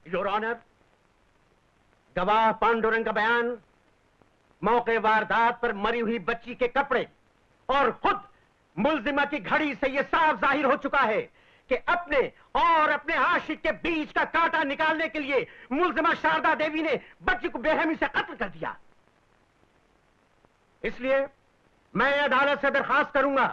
Your honour, गवाह पांडुरंग का बयान मौके वारदात पर मरी हुई बच्ची के कपड़े और खुद मुल्जिमा की घड़ी से यह साफ जाहिर हो चुका है कि अपने और अपने आशिक के बीच का कांटा निकालने के लिए मुल्जिमा शारदा देवी ने बच्ची को बेरहमी से कत्ल कर दिया। इसलिए मैं अदालत से दरखास्त करूंगा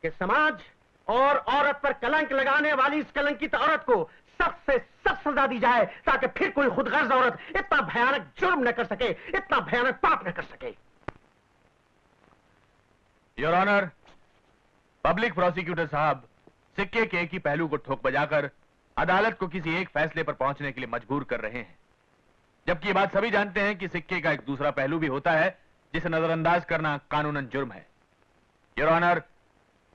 कि समाज और औरत पर कलंक लगाने वाली इस कलंकित औरत को सख्त से सख्त सजा दी जाए, ताकि फिर कोई खुदगर्ज औरत इतना भयानक जुर्म न कर सके, इतना भयानक पाप न कर सके। योर ऑनर, पब्लिक प्रोसिक्यूटर साहब सिक्के के एक ही पहलू को ठोक बजाकर अदालत को किसी एक फैसले पर पहुंचने के लिए मजबूर कर रहे हैं, जबकि ये बात सभी जानते हैं कि सिक्के का एक दूसरा पहलू भी होता है जिसे नजरअंदाज करना कानूनन जुर्म है। योर ऑनर,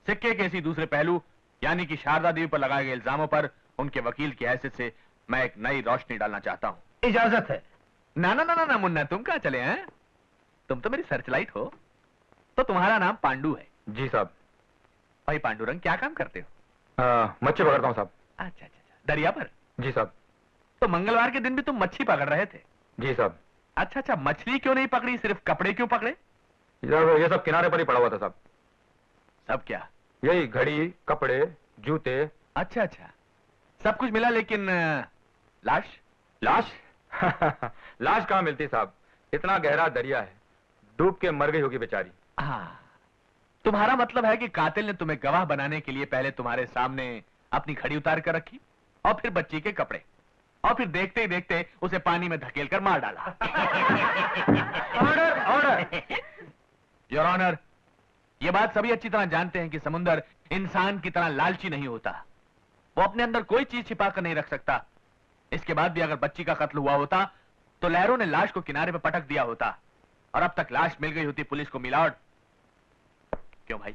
सिक्के के इसी दूसरे पहलू यानी कि शारदा देवी पर लगाए गए इल्जामों पर उनके वकील की हैसियत से मैं एक नई रोशनी डालना चाहता हूं। इजाजत है। ना ना ना ना, ना मुन्ना, तुम कहां चले हैं? तुम तो मेरी सर्चलाइट हो। तो तुम्हारा नाम पांडु है? जी साहब। भाई पांडुरंग, क्या काम करते हो? मच्छी पकड़ता हूँ साहब। अच्छा अच्छा, दरिया पर? जी साहब। तो मंगलवार के दिन भी तुम मच्छी पकड़ रहे थे? जी साहब। अच्छा अच्छा, मछली क्यों नहीं पकड़ी, सिर्फ कपड़े क्यों पकड़े? ये सब किनारे पर ही पड़ा हुआ था साहब। सब क्या? यही घड़ी, कपड़े, जूते। अच्छा अच्छा, सब कुछ मिला, लेकिन लाश? लाश? लाश कहाँ मिलती साहब, इतना गहरा दरिया है, डूब के मर गई होगी बेचारी। हाँ, तुम्हारा मतलब है कि कातिल ने तुम्हें गवाह बनाने के लिए पहले तुम्हारे सामने अपनी घड़ी उतार कर रखी और फिर बच्ची के कपड़े, और फिर देखते ही देखते उसे पानी में धकेल कर मार डाला। Order order. योर ऑनर, ये बात सभी अच्छी तरह जानते हैं कि समुंदर इंसान की तरह लालची नहीं होता, वो अपने अंदर कोई चीज छिपा कर नहीं रख सकता। इसके बाद भी अगर बच्ची का कत्ल हुआ होता तो लहरों ने लाश को किनारे पर पटक दिया होता और अब तक लाश मिल गई होती पुलिस को मिलावट। क्यों भाई,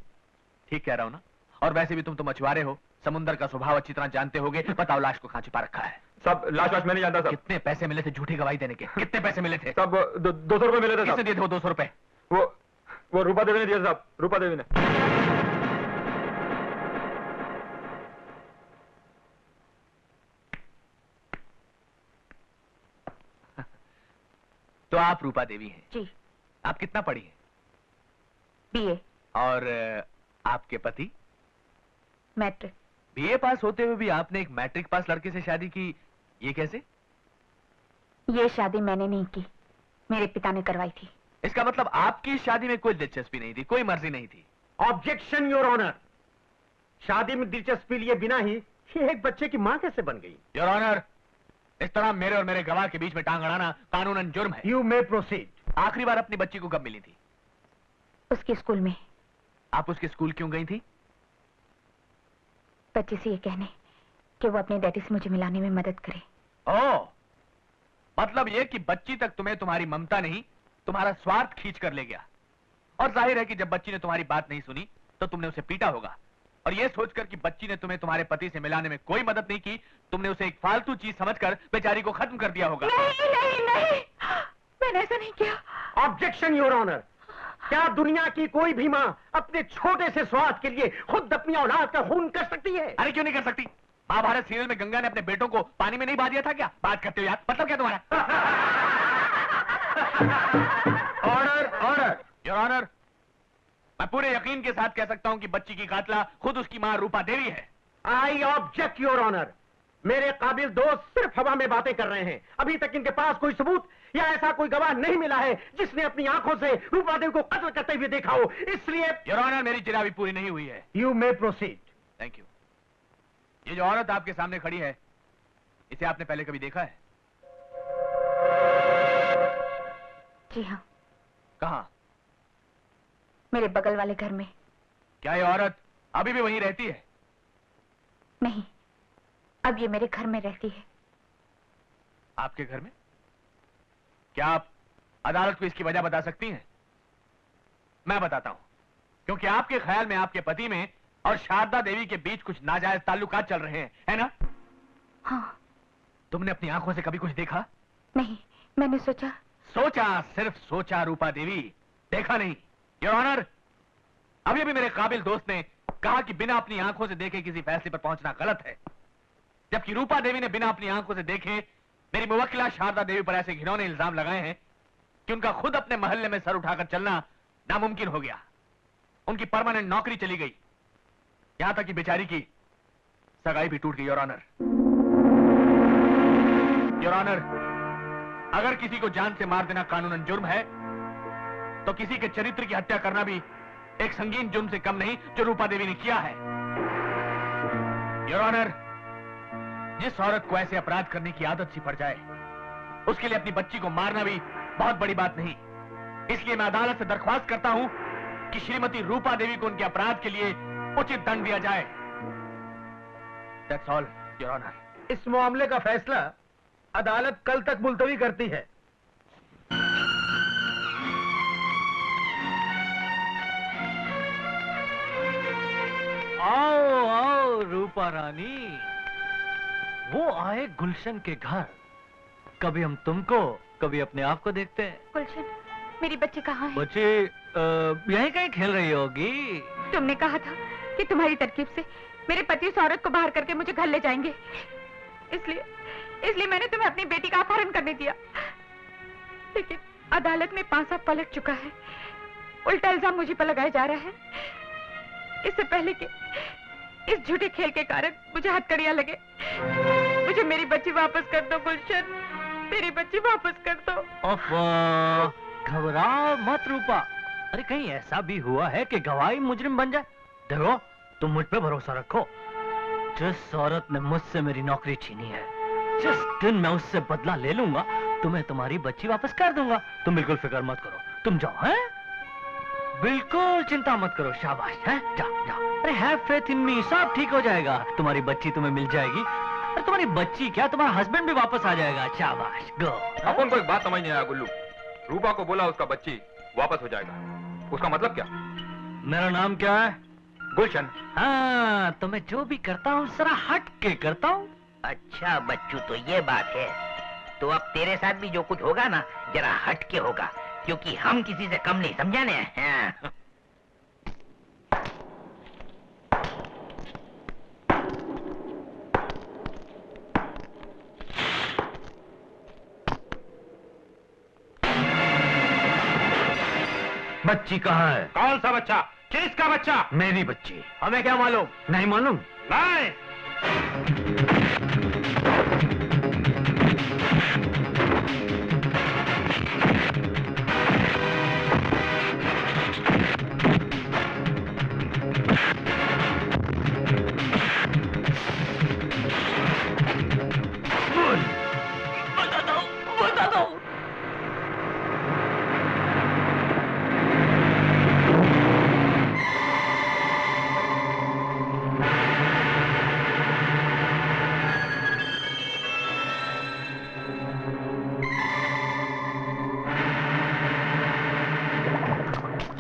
ठीक कह रहा हूं ना? और वैसे भी तुम तो मछुआरे हो, समुंदर का स्वभाव अच्छी तरह जानते होगे। बताओ, लाश को कहां छिपा रखा है? सब लाश मैं नहीं जानता साहब। कितने पैसे मिले थे झूठी गवाही देने के? कितने पैसे मिले थे? सब 200 रुपए मिले थे। किसने दिए थे वो 200 रुपए? वो रूपा देवी ने दिया साहब, रूपा देवी ने। तो आप रूपा देवी हैं? जी। आप कितना पढ़ी हैं? बीए। और आपके पति? मैट्रिक। बीए पास होते हुए भी आपने एक मैट्रिक पास लड़के से शादी की, ये कैसे? ये शादी मैंने नहीं की, मेरे पिता ने करवाई थी। इसका मतलब आपकी इस शादी में कोई दिलचस्पी नहीं थी, कोई मर्जी नहीं थी? ऑब्जेक्शन योर ऑनर, शादी में दिलचस्पी लिए बिना ही ये एक बच्चे की मां कैसे बन गई? योर ऑनर, इस तरह मेरे और मेरे गवाह के बीच में टांग अड़ाना कानूनन जुर्म है। You may proceed. आखिरी बार अपनी बच्ची को कब मिली थी? उसके स्कूल में। आप उसके स्कूल क्यों गई थी? बच्चे से ये कहने कि वो अपने डैडी से मुझे मिलाने में मदद करे। ओह, मतलब ये कि बच्ची तक तुम्हें तुम्हारी ममता नहीं, तुम्हारा स्वार्थ खींच कर ले गया। और जाहिर है कि जब बच्ची ने तुम्हारी बात नहीं सुनी तो तुमने उसे पीटा होगा, और यह सोचकर कि बच्ची ने तुम्हें तुम्हारे पति से मिलाने में कोई मदद नहीं की, तुमने उसे एक फालतू चीज समझकर बेचारी को खत्म कर दिया होगा। नहीं नहीं नहीं, मैंने ऐसा नहीं किया। ऑब्जेक्शन योर ऑनर, क्या दुनिया की कोई भी मां अपने छोटे से स्वार्थ के लिए खुद अपनी औलाद का खून कर सकती है? अरे क्यों नहीं कर सकती? महाभारत सीरियल में गंगा ने अपने बेटों को पानी में नहीं बहा दिया था क्या? बात करते हो यार, मतलब क्या तुम्हारा? Order order. योर ऑनर, मैं पूरे यकीन के साथ कह सकता हूं कि बच्ची की कातला खुद उसकी मां रूपा देवी है। आई ऑब्जेक्ट योर ऑनर, मेरे काबिल दोस्त सिर्फ हवा में बातें कर रहे हैं। अभी तक इनके पास कोई सबूत या ऐसा कोई गवाह नहीं मिला है जिसने अपनी आंखों से रूपा देवी को कत्ल करते हुए देखा हो, इसलिए योर ऑनर, मेरी चिरावी पूरी नहीं हुई है। You may proceed. Thank you. ये जो औरत आपके सामने खड़ी है, इसे आपने पहले कभी देखा है? जी हाँ। कहां? मेरे बगल वाले घर में। क्या ये औरत अभी भी वहीं रहती है? नहीं, अब ये मेरे घर में रहती है। आपके घर में? क्या आप अदालत को इसकी वजह बता सकती हैं? मैं बताता हूं, क्योंकि आपके ख्याल में आपके पति में और शारदा देवी के बीच कुछ नाजायज ताल्लुकात चल रहे हैं, है ना? हाँ। तुमने अपनी आंखों से कभी कुछ देखा? नहीं, मैंने सोचा। सोचा, सिर्फ सोचा रूपा देवी, देखा नहीं। योर ऑनर, अभी अभी मेरे काबिल दोस्त ने कहा कि बिना अपनी आंखों से देखे किसी फैसले पर पहुंचना गलत है। जबकि रूपा देवी ने बिना अपनी आंखों से देखे मेरी मुवक्किला शारदा देवी पर ऐसे घिनौने इल्जाम लगाए हैं कि उनका खुद अपने मोहल्ले में सर उठाकर चलना नामुमकिन हो गया। उनकी परमानेंट नौकरी चली गई, यहां तक कि बेचारी की सगाई भी टूट गई। योर ऑनर, योर ऑनर, अगर किसी को जान से मार देना कानूनन जुर्म है, तो किसी के चरित्र की हत्या करना भी एक संगीन जुर्म से कम नहीं जो रूपा देवी ने किया है। योर ऑनर, जिस औरत को ऐसे अपराध करने की आदत सी पड़ जाए, उसके लिए अपनी बच्ची को मारना भी बहुत बड़ी बात नहीं। इसलिए मैं अदालत से दरख्वास्त करता हूं कि श्रीमती रूपा देवी को उनके अपराध के लिए उचित दंड दिया जाए। That's all, Your Honor. इस मामले का फैसला अदालत कल तक मुलतवी करती है। आओ आओ रूपा रानी, वो आए गुलशन के घर। कभी हम तुमको, कभी अपने आप को देखते हैं। गुलशन, मेरी बच्ची कहाँ है? बच्ची यहीं कहीं खेल रही होगी। तुमने कहा था कि तुम्हारी तरकीब से मेरे पति उस औरत को बाहर करके मुझे घर ले जाएंगे, इसलिए मैंने तुम्हें अपनी बेटी का अपहरण करने दिया। लेकिन अदालत में पांसा पलट चुका है, उल्टा इल्जाम मुझे पर लगाया जा रहा है। इससे पहले कि इस झूठे खेल के कारण मुझे हथकड़ियां लगे, मुझे मेरी बच्ची वापस कर दो गुलशन, मेरी बच्ची वापस कर दो। घबराओ मत रूपा। अरे कहीं ऐसा भी हुआ है कि गवाही मुजरिम बन जाए? देखो, तुम मुझ पे भरोसा रखो। जिस औरत ने मुझसे मेरी नौकरी छीनी है, जिस दिन मैं उससे बदला ले लूंगा, तुम्हें तुम्हारी बच्ची वापस कर दूंगा। तुम बिल्कुल फिक्र मत करो, तुम जाओ। हैं? बिल्कुल चिंता मत करो। शाबाश, हैं? जाओ जाओ। अरे हैव फेथ इन मी, सब ठीक हो जाएगा। तुम्हारी बच्ची तुम्हें मिल जाएगी। अरे तुम्हारी बच्ची क्या, तुम्हारा हस्बैंड भी वापस आ जाएगा। शाबाश, गो। अपन को एक बात समझ नहीं आया गुल्लू। रूपा को बोला उसका बच्ची वापस हो जाएगा, उसका मतलब क्या? मेरा नाम क्या है? गुलशन। हाँ, तो मैं जो भी करता हूँ जरा हट के करता हूँ। अच्छा बच्चू, तो ये बात है। तो अब तेरे साथ भी जो कुछ होगा ना, जरा हट के होगा, क्योंकि हम किसी से कम नहीं, समझा ने? हाँ। बच्ची कहाँ है? कौन सा बच्चा? किसका बच्चा? मेरी बच्ची। हमें क्या मालूम? नहीं मालूम? नहीं। बता दो।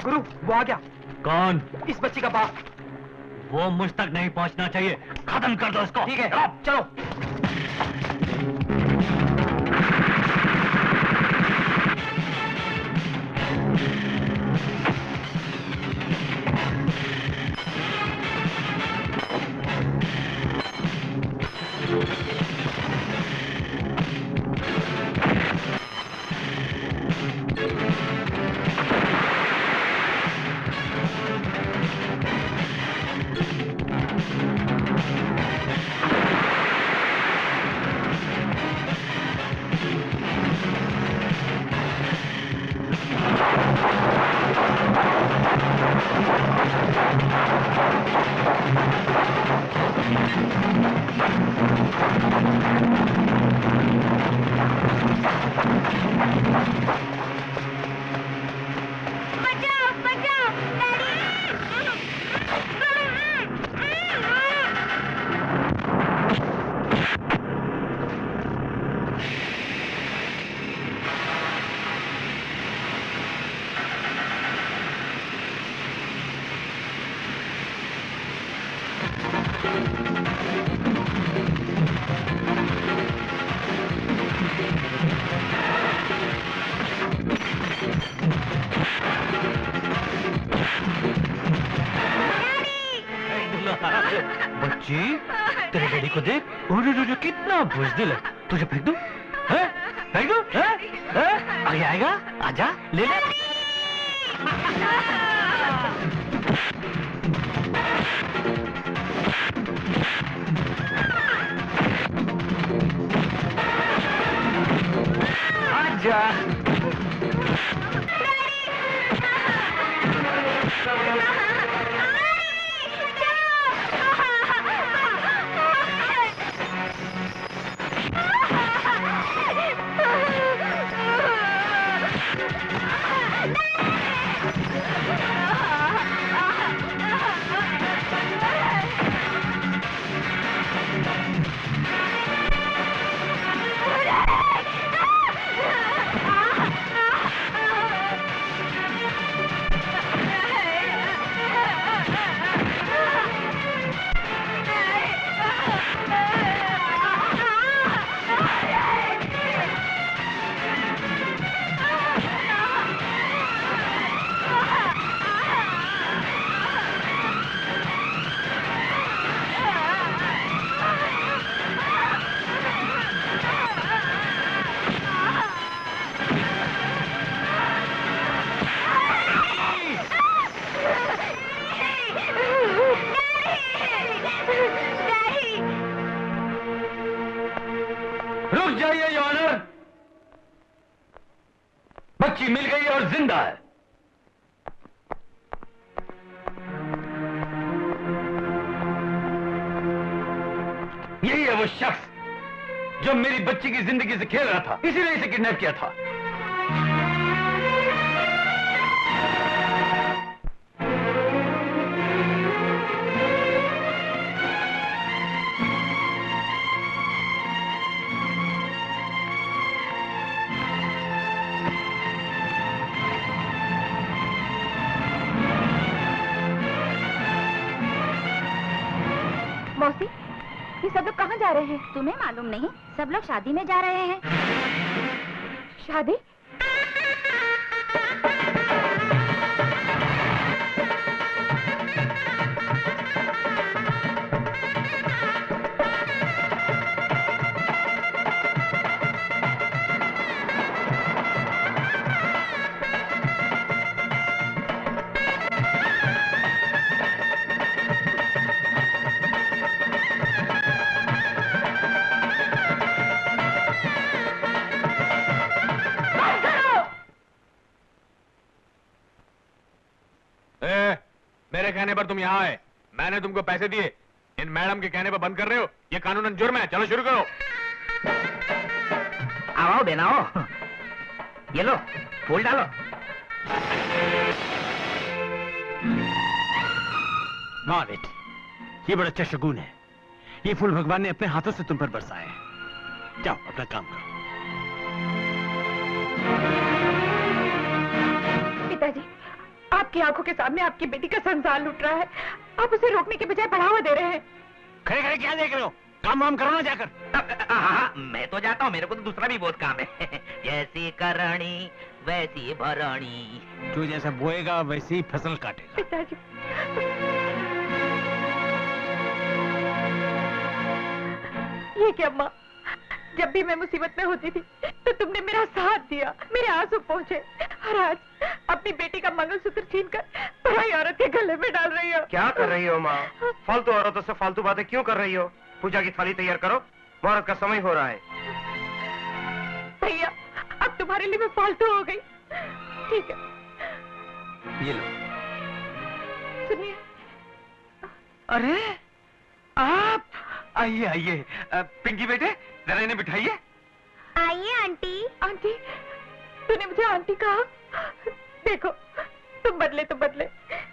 गुरु, वो आ गया। कौन? इस बच्ची का बाप। वो मुझ तक नहीं पहुंचना चाहिए। खत्म कर दो इसको। ठीक है, चलो। बच्ची, तेरे डैडी को देख, अरे कितना बुज़दिल है। तुझे फेंक दूं? हैं? फेंक दूं? हैं? आगे आएगा? आजा, ले ले। आजा। रुक जाइए योर ऑनर, बच्ची मिल गई और जिंदा है। यही है वो शख्स जो मेरी बच्ची की जिंदगी से खेल रहा था, इसीलिए इसे किडनैप किया था। मौसी, ये सब लोग कहाँ जा रहे हैं? तुम्हें मालूम नहीं? सब लोग शादी में जा रहे हैं। शादी? मेरे कहने पर तुम यहाँ आए, मैंने तुमको पैसे दिए, इन मैडम के कहने पर बंद कर रहे हो, ये कानूनन जुर्म है। चलो शुरू करो। आओ बेना आओ, ये लो फूल डालो। माँ बेटी, ये बड़ा अच्छा शगुन है। ये फूल भगवान ने अपने हाथों से तुम पर बरसाए हैं। जाओ अपना काम करो। पिताजी, आपकी आंखों के सामने आपकी बेटी का संसार लूट रहा है, आप उसे रोकने के बजाय बढ़ावा दे रहे हैं। खड़े खड़े क्या देख रहे हो? काम वाम करो ना जाकर। हाँ, मैं तो जाता हूँ, मेरे को तो दूसरा भी बहुत काम है। जैसी करणी वैसी भरणी। जो जैसा बोएगा वैसी ही फसल काटेगा। पिताजी, ये क्या माँ, जब भी मैं मुसीबत में होती थी तो तुमने मेरा साथ दिया, मेरे आंसू पहुँचे, और आज अपनी बेटी का मंगलसूत्र छीनकर पराई औरत के गले में डाल रही हो। क्या कर रही हो माँ? फालतू औरतों से फालतू बातें क्यों कर रही हो? पूजा की थाली तैयार करो, मुहूर्त का समय हो रहा है। भैया, अब तुम्हारे लिए मैं फालतू हो गई। ठीक है, ये लो। सुनिए। अरे आप आइए आइए। पिंकी बेटे, जरा इन्हें बिठाइए। आइए आंटी। आंटी, तूने मुझे आंटी कहा? देखो, तुम बदले तो बदले,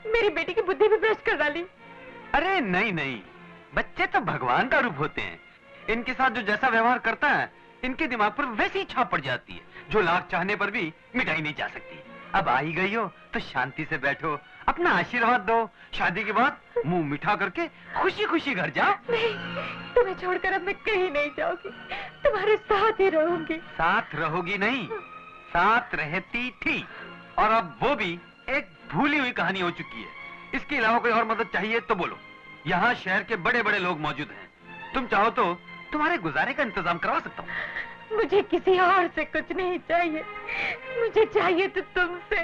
मेरी बेटी की बुद्धि भी भ्रष्ट कर डाली। अरे नहीं नहीं, बच्चे तो भगवान का रूप होते हैं। इनके साथ जो जैसा व्यवहार करता है, इनके दिमाग पर वैसी ही छाप पड़ जाती है, जो लाख चाहने पर भी मिटाई नहीं जा सकती। अब आ ही गई हो तो शांति से बैठो, अपना आशीर्वाद दो। शादी के बाद मुंह मीठा करके खुशी खुशी घर जाओ। नहीं, तुम्हें छोड़कर अब मैं कहीं नहीं जाऊंगी, तुम्हारे साथ ही रहूंगी। साथ रहोगी नहीं, साथ रहती थी, और अब वो भी एक भूली हुई कहानी हो चुकी है। इसके अलावा कोई और मदद चाहिए तो बोलो। यहाँ शहर के बड़े बड़े लोग मौजूद हैं, तुम चाहो तो तुम्हारे गुजारे का इंतजाम करवा सकता हूँ। मुझे किसी और से कुछ नहीं चाहिए, मुझे चाहिए तो तुमसे,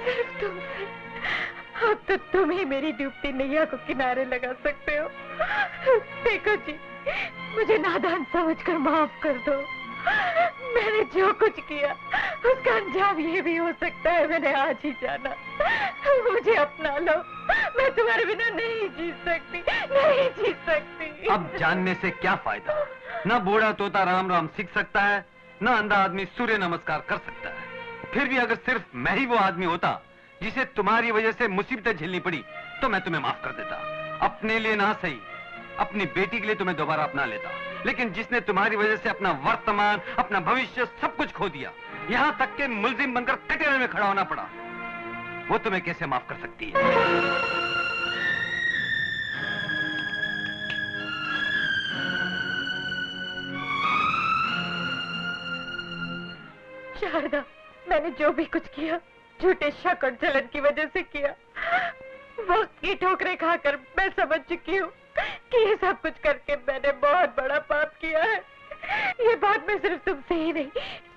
सिर्फ तुमसे। अब तो तुम ही मेरी डूबती नैया को किनारे लगा सकते हो। देखो जी, मुझे नादान समझकर माफ कर दो। मैंने जो कुछ किया उसका अंजाम ये भी हो सकता है मैंने आज ही जाना। मुझे अपना लो, मैं तुम्हारे बिना नहीं जी सकती, नहीं जी सकती। अब जानने से क्या फायदा? ना बूढ़ा तोता राम राम सीख सकता है, ना अंधा आदमी सूर्य नमस्कार कर सकता है। फिर भी अगर सिर्फ मैं ही वो आदमी होता जिसे तुम्हारी वजह से मुसीबतें झेलनी पड़ी, तो मैं तुम्हें माफ कर देता। अपने लिए ना सही, अपनी बेटी के लिए तुम्हें दोबारा अपना लेता। लेकिन जिसने तुम्हारी वजह से अपना वर्तमान, अपना भविष्य सब कुछ खो दिया, यहाँ तक के मुल्जिम बनकर कटघरे में खड़ा होना पड़ा, वो तुम्हें कैसे माफ कर सकती है? शारदा, मैंने जो भी कुछ किया झूठे शक और जलन की वजह से किया। वक्त की ठोकरें खाकर मैं समझ चुकी हूँ कि ये सब कुछ करके मैंने बहुत बड़ा पाप किया है। ये बात मैं सिर्फ तुमसे ही नहीं,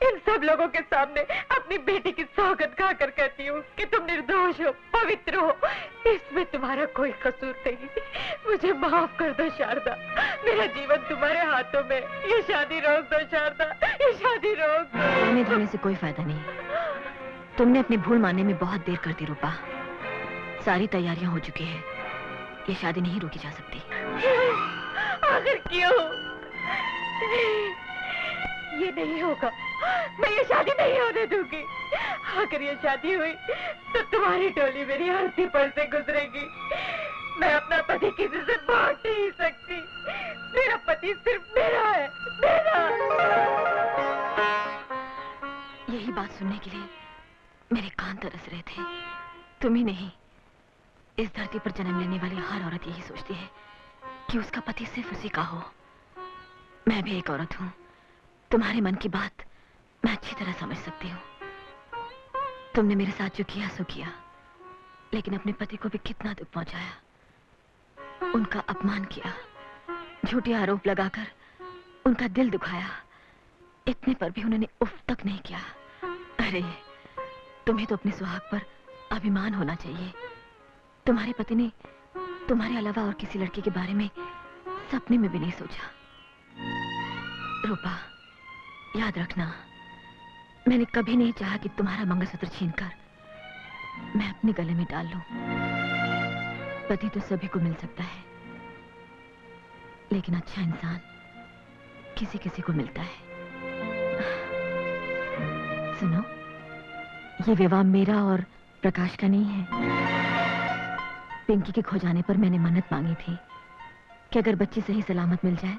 इन सब लोगों के सामने अपनी बेटी की सौगंध खाकर कहती हूँ कि तुम निर्दोष हो, पवित्र हो, इसमें तुम्हारा कोई कसूर नहीं। मुझे माफ कर दो शारदा, मेरा जीवन तुम्हारे हाथों में। ये शादी रोक दो शारदा, ये शादी रोक दो। रोने धोने से कोई फायदा नहीं, तुमने अपनी भूल मानने में बहुत देर कर दी रूपा। सारी तैयारियां हो चुकी है, ये शादी नहीं रोकी जा सकती। आखिर क्यों? ये नहीं होगा, मैं ये शादी नहीं होने दूंगी। अगर ये शादी हुई तो तुम्हारी टोली मेरी अर्थी पर से गुजरेगी। मैं अपना पति किसी से बांट नहीं सकती। मेरा पति सिर्फ मेरा है, मेरा। यही बात सुनने के लिए मेरे कान तरस रहे थे। तुम ही नहीं, इस धरती पर जन्म लेने वाली हर औरत यही सोचती है कि उसका पति सिर्फ उसी का हो। मैं भी एक औरत हूँ, तुम्हारे मन की बात मैं अच्छी तरह समझ सकती हूँ। तुमने मेरे साथ जो किया सो किया, लेकिन अपने पति को भी कितना दुख पहुंचाया। उनका अपमान किया, झूठे आरोप लगाकर उनका दिल दुखाया। इतने पर भी उन्होंने उफ तक नहीं किया। अरे तुम्हें तो अपने सुहाग पर अभिमान होना चाहिए। तुम्हारे पति ने तुम्हारे अलावा और किसी लड़के के बारे में सपने में भी नहीं सोचा। रूपा, याद रखना, मैंने कभी नहीं चाहा कि तुम्हारा मंगलसूत्र छीनकर मैं अपने गले में डाल लूं। पति तो सभी को मिल सकता है, लेकिन अच्छा इंसान किसी किसी को मिलता है। सुनो, ये विवाह मेरा और प्रकाश का नहीं है। पिंकी के खो जाने पर मैंने मन्नत मांगी थी कि अगर बच्ची सही सलामत मिल जाए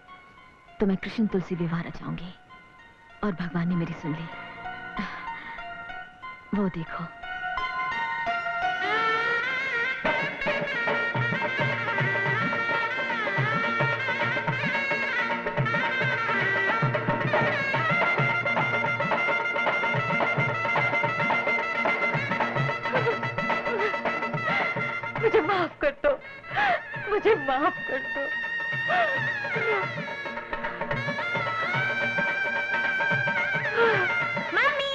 तो मैं कृष्ण तुलसी विवाह रचाऊंगी, और भगवान ने मेरी सुन ली। वो देखो। मुझे माफ कर दो, मुझे माफ कर दो। मम्मी!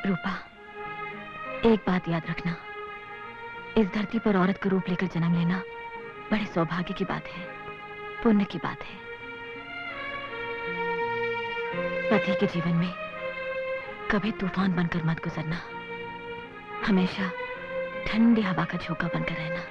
रूपा, एक बात याद रखना, इस धरती पर औरत का रूप लेकर जन्म लेना बड़े सौभाग्य की बात है, पुण्य की बात है। पति के जीवन में कभी तूफान बनकर मत गुजरना, हमेशा ठंडी हवा का झोंका बनकर रहना।